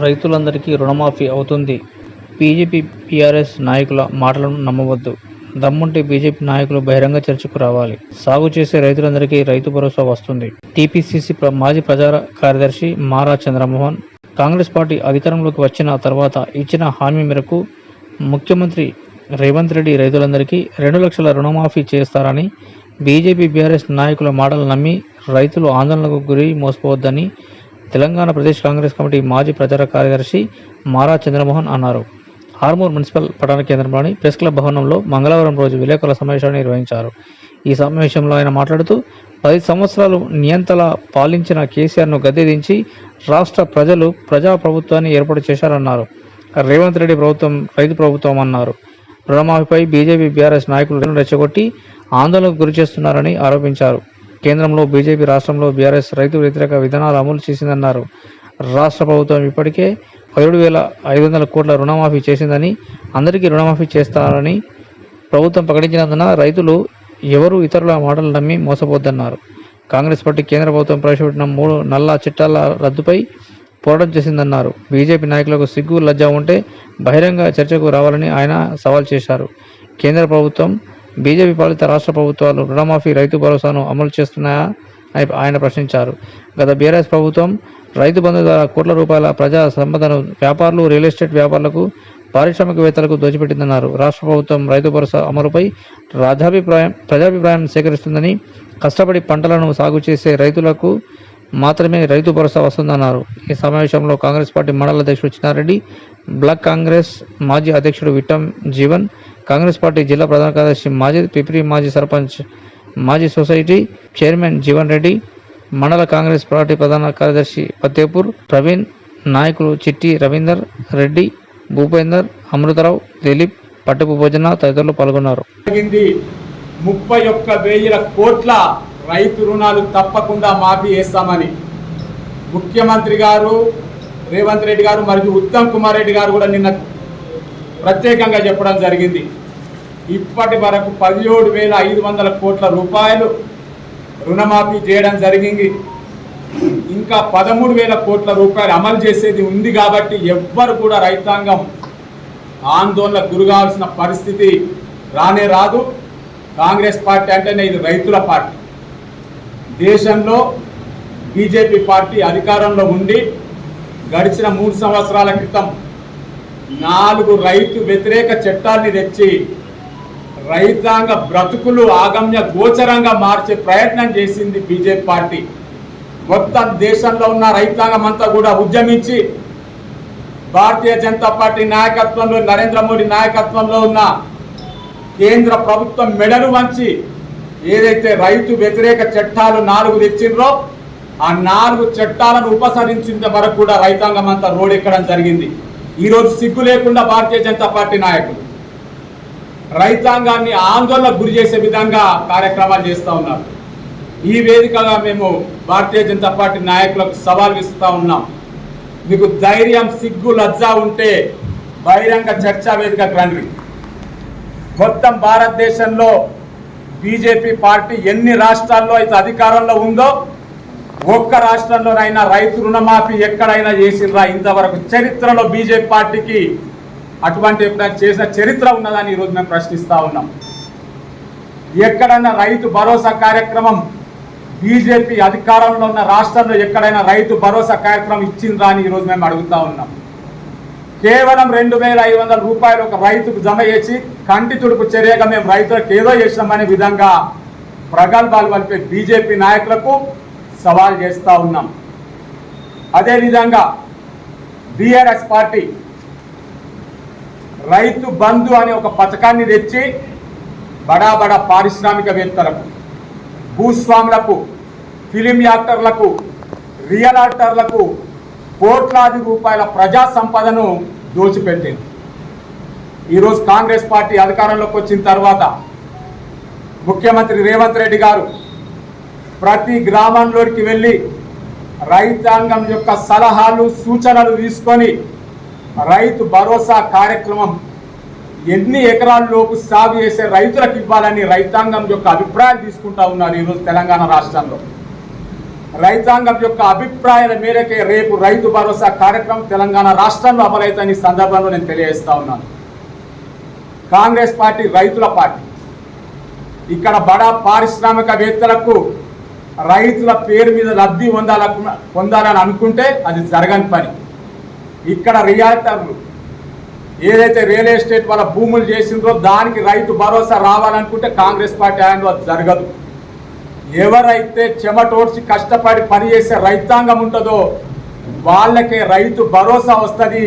రైతులందరికీ రుణమాఫీ అవుతుంది. బీజేపీ, బీఆర్ఎస్ నాయకుల మాటలను నమ్మవద్దు. దమ్ముంటే బీజేపీ నాయకులు బహిరంగ చర్చకు రావాలి. సాగు చేసే రైతులందరికీ రైతు భరోసా వస్తుంది. టీపీసీసీ మాజీ ప్రచార కార్యదర్శి మారా చంద్రమోహన్ కాంగ్రెస్ పార్టీ అధికారంలోకి వచ్చిన తర్వాత ఇచ్చిన హామీ మేరకు ముఖ్యమంత్రి రేవంత్ రెడ్డి రైతులందరికీ 2 లక్షల రుణమాఫీ చేస్తారని, బీజేపీ, బీఆర్ఎస్ నాయకుల మాటలు నమ్మి రైతులు ఆందోళనకు గురి మోసపోవద్దని తెలంగాణ ప్రదేశ్ కాంగ్రెస్ కమిటీ మాజీ ప్రచార కార్యదర్శి మారా చంద్రమోహన్ అన్నారు. ఆర్మూర్ మున్సిపల్ పట్టణ కేంద్రంలోని ప్రెస్ క్లబ్ భవనంలో మంగళవారం రోజు విలేకరుల సమావేశాన్ని నిర్వహించారు. ఈ సమావేశంలో ఆయన మాట్లాడుతూ 10 సంవత్సరాలు నియంతలా పాలించిన కేసీఆర్ను గద్దెదించి రాష్ట్ర ప్రజలు ప్రజాప్రభుత్వాన్ని ఏర్పాటు చేశారన్నారు. రేవంత్ రెడ్డి ప్రభుత్వం రైతు ప్రభుత్వం అన్నారు. రుణమాఫీపై బీజేపీ, బీఆర్ఎస్ నాయకులు రెచ్చగొట్టి ఆందోళనకు గురి చేస్తున్నారని ఆరోపించారు. కేంద్రంలో బీజేపీ, రాష్ట్రంలో బీఆర్ఎస్ రైతు వ్యతిరేక విధానాలు అమలు చేసిందన్నారు. రాష్ట్ర ప్రభుత్వం ఇప్పటికే 17,500 కోట్ల రుణమాఫీ చేసిందని, అందరికీ రుణమాఫీ చేస్తారని ప్రభుత్వం ప్రకటించినందున రైతులు ఎవరు ఇతరుల మాటలు నమ్మి మోసపోద్దన్నారు. కాంగ్రెస్ పార్టీ కేంద్ర ప్రభుత్వం ప్రవేశపెట్టిన 3 నల్ల చట్టాల రద్దుపై పోరాటం చేసిందన్నారు. బీజేపీ నాయకులకు సిగ్గు, లజ్జ ఉంటే బహిరంగ చర్చకు రావాలని ఆయన సవాల్ చేశారు. కేంద్ర ప్రభుత్వం, బీజేపీ పాలిత రాష్ట్ర ప్రభుత్వాలు రుణమాఫీ, రైతు భరోసాను అమలు చేస్తున్నాయా అని ఆయన ప్రశ్నించారు. గత బీఆర్ఎస్ ప్రభుత్వం రైతు బంధు ద్వారా కోట్ల రూపాయల ప్రజా సంపదను వ్యాపారులు, రియల్ ఎస్టేట్ వ్యాపారులకు, పారిశ్రామికవేత్తలకు దోచిపెట్టిందన్నారు. రాష్ట్ర ప్రభుత్వం రైతు భరోసా అమలుపై ప్రజాభిప్రాయం సేకరిస్తుందని, కష్టపడి పంటలను సాగు చేసే రైతులకు మాత్రమే రైతు భరోసా వస్తుందన్నారు. ఈ సమావేశంలో కాంగ్రెస్ పార్టీ మండల అధ్యక్షుడు చిన్నారెడ్డి, బ్లాక్ కాంగ్రెస్ మాజీ అధ్యక్షుడు విట్టం జీవన్, కాంగ్రెస్ పార్టీ జిల్లా ప్రధాన కార్యదర్శి మాజిద్, పిప్రి మాజీ సర్పంచ్, మాజీ సొసైటీ చైర్మన్ జీవన్ రెడ్డి, మండల కాంగ్రెస్ పార్టీ ప్రధాన కార్యదర్శి ఫతేపూర్ ప్రవీణ్, నాయకులు చిట్టి రవీందర్ రెడ్డి, భూపేందర్, అమృతరావు, దిలీప్, పట్టుపు భోజన తదితరులు పాల్గొన్నారు. 31,000 కోట్ల రైతు రుణాలు తప్పకుండా మాఫీ చేస్తామని ముఖ్యమంత్రి గారు రేవంత్ రెడ్డి గారు మరియు ఉత్తమ్ కుమార్ రెడ్డి గారు కూడా నిన్న ప్రత్యేకంగా చెప్పడం జరిగింది. ఇప్పటి వరకు 17,500 కోట్ల రూపాయలు రుణమాఫీ చేయడం జరిగింది. ఇంకా 13,000 కోట్ల రూపాయలు అమలు చేసేది ఉంది. కాబట్టి ఎవ్వరు కూడా రైతాంగం ఆందోళనకు గురికావాల్సిన పరిస్థితి రానే రాదు. కాంగ్రెస్ పార్టీ అంటేనే ఇది రైతుల పార్టీ. దేశంలో బీజేపీ పార్టీ అధికారంలో ఉండి గడిచిన 3 సంవత్సరాల క్రితం 4 రైతు వ్యతిరేక చట్టాన్ని తెచ్చి రైతాంగ బ్రతుకులు ఆగమ్య గోచరంగా మార్చే ప్రయత్నం చేసింది బీజేపీ పార్టీ. మొత్తం దేశంలో ఉన్న రైతాంగం అంతా కూడా ఉద్యమించి భారతీయ జనతా పార్టీ నాయకత్వంలో, నరేంద్ర మోడీ నాయకత్వంలో ఉన్న కేంద్ర ప్రభుత్వం మెడలు వంచి ఏదైతే రైతు వ్యతిరేక చట్టాలు 4 తెచ్చిండ్రో ఆ 4 చట్టాలను ఉపసరించేంత వరకు కూడా రైతాంగం అంతా రోడ్డెక్కడం జరిగింది. ఈరోజు సిగ్గు లేకుండా భారతీయ జనతా పార్టీ నాయకులు రైతాంగాన్ని ఆందోళనకు గురి చేసే విధంగా కార్యక్రమాలు చేస్తూ ఉన్నారు. ఈ వేదికగా మేము భారతీయ జనతా పార్టీ నాయకులకు సవాల్ ఇస్తూ ఉన్నాం. మీకు ధైర్యం, సిగ్గు, లజ్జ ఉంటే బహిరంగ చర్చా వేదికకు రండి. మొత్తం భారతదేశంలో బీజేపీ పార్టీ ఎన్ని రాష్ట్రాల్లో అయితే అధికారంలో ఉందో ఒక్క రాష్ట్రంలోనైనా రైతు రుణమాఫీ ఎక్కడైనా చేసిండ్రా? ఇంతవరకు చరిత్రలో బీజేపీ పార్టీకి అటువంటి ఎప్పుడైనా చేసిన చరిత్ర ఉన్నదని ఈరోజు మేము ప్రశ్నిస్తూ ఉన్నాం. ఎక్కడైనా రైతు భరోసా కార్యక్రమం బీజేపీ అధికారంలో ఉన్న రాష్ట్రంలో ఎక్కడైనా రైతు భరోసా కార్యక్రమం ఇచ్చిండ్రా అని ఈరోజు మేము అడుగుతూ ఉన్నాం. కేవలం 2,500 రూపాయలు ఒక రైతుకు జమ చేసి కంటి తుడుపు చర్యగా మేము రైతులకు ఏదో చేసినామనే విధంగా ప్రగల్భాలు పలిపే బీజేపీ నాయకులకు సవాల్ చేస్తూ ఉన్నాం. అదేవిధంగా బీఆర్ఎస్ పార్టీ రైతు బంధు అనే ఒక పథకాన్ని తెచ్చి బడా బడా పారిశ్రామికవేత్తలకు, భూస్వాములకు, ఫిలిం యాక్టర్లకు, రియల్ యాక్టర్లకు కోట్లాది రూపాయల ప్రజా సంపదను దోచిపెట్టింది. ఈరోజు కాంగ్రెస్ పార్టీ అధికారంలోకి వచ్చిన తర్వాత ముఖ్యమంత్రి రేవంత్ రెడ్డి గారు ప్రతి గ్రామంలోకి వెళ్ళి రైతాంగం యొక్క సలహాలు, సూచనలు తీసుకొని రైతు భరోసా కార్యక్రమం ఎన్ని ఎకరాల్లోపు సాగు చేసే రైతులకు ఇవ్వాలని రైతాంగం యొక్క అభిప్రాయాలు తీసుకుంటా ఉన్నారు. ఈరోజు తెలంగాణ రాష్ట్రంలో రైతాంగం యొక్క అభిప్రాయాల మేరకే రేపు రైతు భరోసా కార్యక్రమం తెలంగాణ రాష్ట్రంలో అమలైతే ఈ సందర్భంలో నేను తెలియజేస్తా ఉన్నాను. కాంగ్రెస్ పార్టీ రైతుల పార్టీ. ఇక్కడ బడా పారిశ్రామికవేత్తలకు రైతుల పేరు మీద లబ్ధి పొందాలని అనుకుంటే అది జరగని పని. ఇక్కడ రియాల్టర్లు ఏదైతే రియల్ ఎస్టేట్ వాళ్ళ భూములు చేసిందో దానికి రైతు భరోసా రావాలనుకుంటే కాంగ్రెస్ పార్టీ ఆయనలో అది జరగదు. ఎవరైతే చెమటోడ్చి కష్టపడి పనిచేసే రైతాంగం ఉంటుందో వాళ్ళకే రైతు భరోసా వస్తుంది.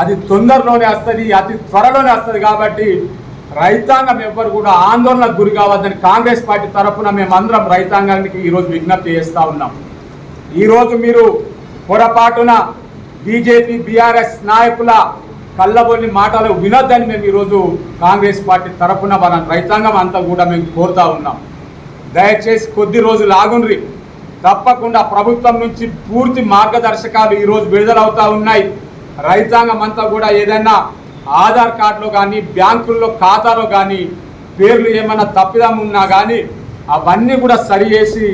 అది తొందరలోనే వస్తుంది, అతి త్వరలోనే వస్తుంది. కాబట్టి రైతాంగం ఎవ్వరు కూడా ఆందోళనకు గురి కావద్దని కాంగ్రెస్ పార్టీ తరఫున మేమందరం రైతాంగానికి ఈరోజు విజ్ఞప్తి చేస్తూ ఉన్నాం. ఈరోజు మీరు పొరపాటున బీజేపీ బీఆర్ఎస్ నాయకుల కళ్ళబొల్లి మాటలు వినొద్దని మేము ఈరోజు కాంగ్రెస్ పార్టీ తరఫున మన రైతాంగం అంతా కూడా మేము కోరుతూ ఉన్నాం. దయచేసి కొద్ది రోజులు ఆగుండ్రి. తప్పకుండా ప్రభుత్వం నుంచి పూర్తి మార్గదర్శకాలు ఈరోజు విడుదలవుతూ ఉన్నాయి. రైతాంగం అంతా కూడా ఏదైనా ఆధార్ కార్డులో కానీ బ్యాంకుల్లో ఖాతాలో కానీ పేర్లు ఏమైనా తప్పిదం ఉన్నా కానీ అవన్నీ కూడా సరి చేసి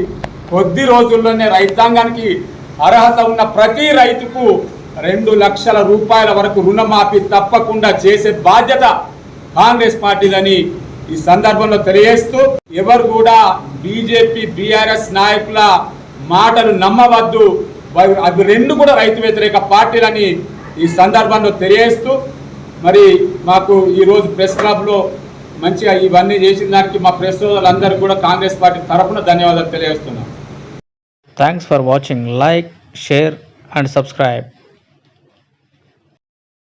కొద్ది రోజుల్లోనే రైతాంగానికి అర్హత ఉన్న ప్రతి రైతుకు 2 లక్షల రూపాయల వరకు రుణమాఫీ తప్పకుండా చేసే బాధ్యత కాంగ్రెస్ పార్టీదని ఈ సందర్భంలో తెలియజేస్తూ ఎవరు కూడా బీజేపీ బీఆర్ఎస్ నాయకుల మాటలు నమ్మవద్దు. అవి రెండు కూడా రైతు వ్యతిరేక పార్టీలని ఈ సందర్భంలో తెలియజేస్తూ మరి మాకు ఈరోజు ప్రెస్ క్లబ్లో మంచిగా ఇవన్నీ చేసిన దానికి మా ప్రెస్ సోదరులందరికీ కూడా కాంగ్రెస్ పార్టీ తరఫున ధన్యవాదాలు తెలియజేస్తున్నాం. Thanks for watching. Like, share and subscribe.